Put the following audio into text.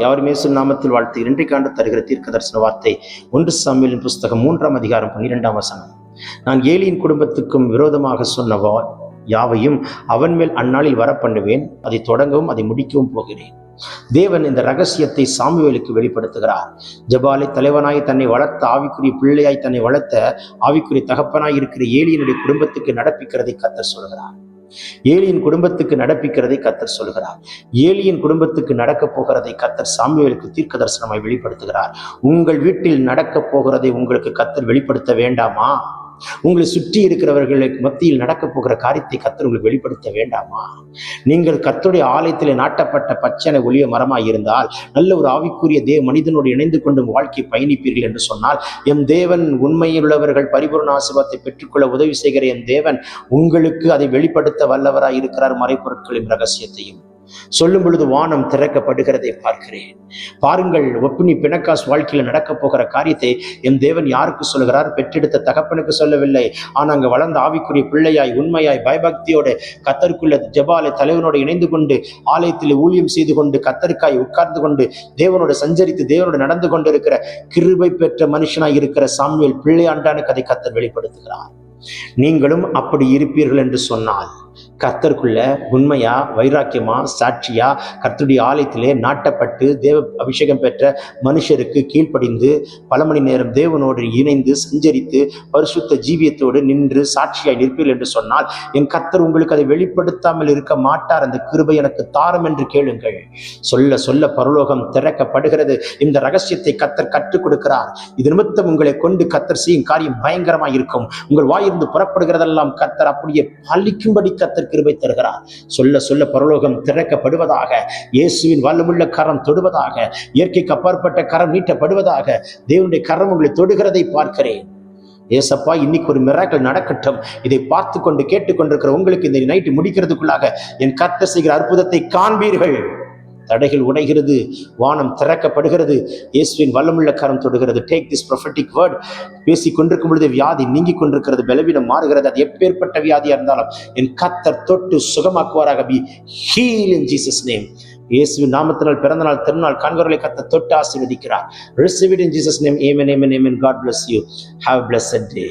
யாவரும் இயேசு நாமத்தில் வாழ்த்து. இன்றைக்காண்டு தருகிற தீர்க்க தரிசன வார்த்தை 1 சாமுவேலின் புஸ்தகம் 3ஆம் அதிகாரம் 12ஆம் வசனம். நான் ஏலியின் குடும்பத்துக்கும் விரோதமாக சொன்ன யாவையும் அவன் மேல் அந்நாளில் வர பண்ணுவேன். அதை தொடங்கவும் அதை முடிக்கவும் போகிறேன். தேவன் இந்த ரகசியத்தை சாமுவேலுக்கு வெளிப்படுத்துகிறார். ஜபாலை தலைவனாய் தன்னை வளர்த்த ஆவிக்குரிய பிள்ளையாய் தன்னை வளர்த்த ஆவிக்குரிய தகப்பனாய் இருக்கிற ஏலியினுடைய குடும்பத்துக்கு நடப்பிக்கிறதை கர்த்தர் சொல்கிறார். ஏலியின் குடும்பத்துக்கு நடப்பிக்கிறதை கர்த்தர் சொல்கிறார். ஏலியின் குடும்பத்துக்கு நடக்க போகிறதை கர்த்தர் சாமுவேலுக்கு தீர்க்க தரிசனமாய் வெளிப்படுத்துகிறார். உங்கள் வீட்டில் நடக்க போகிறதை உங்களுக்கு கர்த்தர் வெளிப்படுத்த வேண்டாமா? உங்களை சுற்றி இருக்கிறவர்களுக்கு மத்தியில் நடக்க போகிற காரியத்தை கர்த்தர் உங்களுக்கு வெளிப்படுத்த வேண்டாமா? நீங்கள் கர்த்தருடைய ஆலயத்திலே நாட்டப்பட்ட பச்சனை ஒளிய மரமாய் இருந்தால், நல்ல ஒரு ஆவிக்குரிய மனிதனோடு இணைந்து கொண்டு வாழ்க்கை பயணிப்பீர்கள் என்று சொன்னால், என் தேவன் உண்மையுள்ளவர்கள் பரிபூர்ண ஆசீர்வாதத்தை பெற்றுக்கொள்ள உதவி செய்கிற என் தேவன் உங்களுக்கு அதை வெளிப்படுத்த வல்லவராய் இருக்கிறார். மறைப்பொருட்களின் ரகசியத்தையும் சொல்லும் பொழுது வானம் திறக்கப்படுகிறதை பார்க்கிறேன். பாருங்கள், ஒப்பினி பிணக்காஸ் வாழ்க்கையில நடக்க போகிற காரியத்தை என் தேவன் யாருக்கு சொல்லுகிறார்? பெற்றெடுத்த தகப்பனுக்கு சொல்லவில்லை. ஆனா அங்க வளர்ந்த ஆவிக்குரிய பிள்ளையாய் உண்மையாய் பயபக்தியோடு கர்த்தருக்குள்ள ஜெபாலை தலைவனோடு இணைந்து கொண்டு ஆலயத்தில் ஊழியம் செய்து கொண்டு கர்த்தருக்காய் உட்கார்ந்து கொண்டு தேவனோடு சஞ்சரித்து தேவனோடு நடந்து கொண்டு இருக்கிற கிருபை பெற்ற மனுஷனாய் இருக்கிற சாமுவேல் பிள்ளையாண்டானுக்கு அதை கர்த்தர் வெளிப்படுத்துகிறார். நீங்களும் அப்படி இருப்பீர்கள் என்று சொன்னால், கர்த்தருக்குள்ள உண்மையா வைராக்கியமா சாட்சியா கர்த்தருடைய ஆலயத்திலே நாட்டப்பட்டு தேவ அபிஷேகம் பெற்ற மனுஷருக்கு கீழ்ப்படிந்து பல மணி நேரம் தேவனோடு இணைந்து சஞ்சரித்து பரிசுத்த ஜீவியத்தோடு நின்று சாட்சியாய் நிற்பீர்கள் என்று சொன்னால், என் கர்த்தர் உங்களுக்கு அதை வெளிப்படுத்தாமல் இருக்க மாட்டார். அந்த கிருபை எனக்கு தாரும் என்று கேளுங்கள். சொல்ல சொல்ல பரலோகம் திறக்கப்படுகிறது. இந்த ரகசியத்தை கர்த்தர் கற்றுக் கொடுக்கிறார். இது நிமித்தம் உங்களை கொண்டு கர்த்தர் செய்யும் காரியம் பயங்கரமாய் இருக்கும். உங்கள் வாயிலிருந்து புறப்படுகிறதெல்லாம் கர்த்தர் அப்படியே பலிக்கும்படி கர்த்தர் கிருபை தருகிறார். சொல்ல சொல்ல பரலோகம் திறக்கப்படுவதாக, இயேசுவின் வல்லமுள்ள கரம் தொடுவதாக, இயற்கைக்கு அப்பாற்பட்ட கரம் நீட்டப்படுவதாக, தேவனுடைய கரம் உங்களை தொடுகிறதை பார்க்கிறேன். ஏசப்பா, இன்னைக்கு ஒரு மிராக்கிள் நடக்கட்டும். இதை பார்த்து கொண்டு கேட்டுக்கொண்டிருக்கிற உங்களுக்கு இந்த நைட்டு முடிக்கிறதுக்குள்ளாக என் கர்த்தர் செய்கிற அற்புதத்தை காண்பீர்கள். தடைகள் உடைகிறது, வானம் திறக்கப்படுகிறது, இயேசுவின் வல்லமுள்ள கரம் தொடுகிறது. Take this prophetic word. பேசி கொண்டிருக்கும் பொழுது வியாதி நீங்கி கொண்டிருக்கிறது, பலவீனம் மாறுகிறது. அது எப்பேற்பட்ட வியாதியா இருந்தாலும் என் கர்த்தர் தொட்டு சுகமாக்குவாராக. Be heal in Jesus name. இயேசுவின் நாமத்தினால் பிறந்த நாள் திருநாள் காண்பவர்களை கர்த்தர் தொட்டு ஆசீர்வதிக்கிறார். Receive it in Jesus name. Amen, amen, amen. God bless you. Have a blessed day.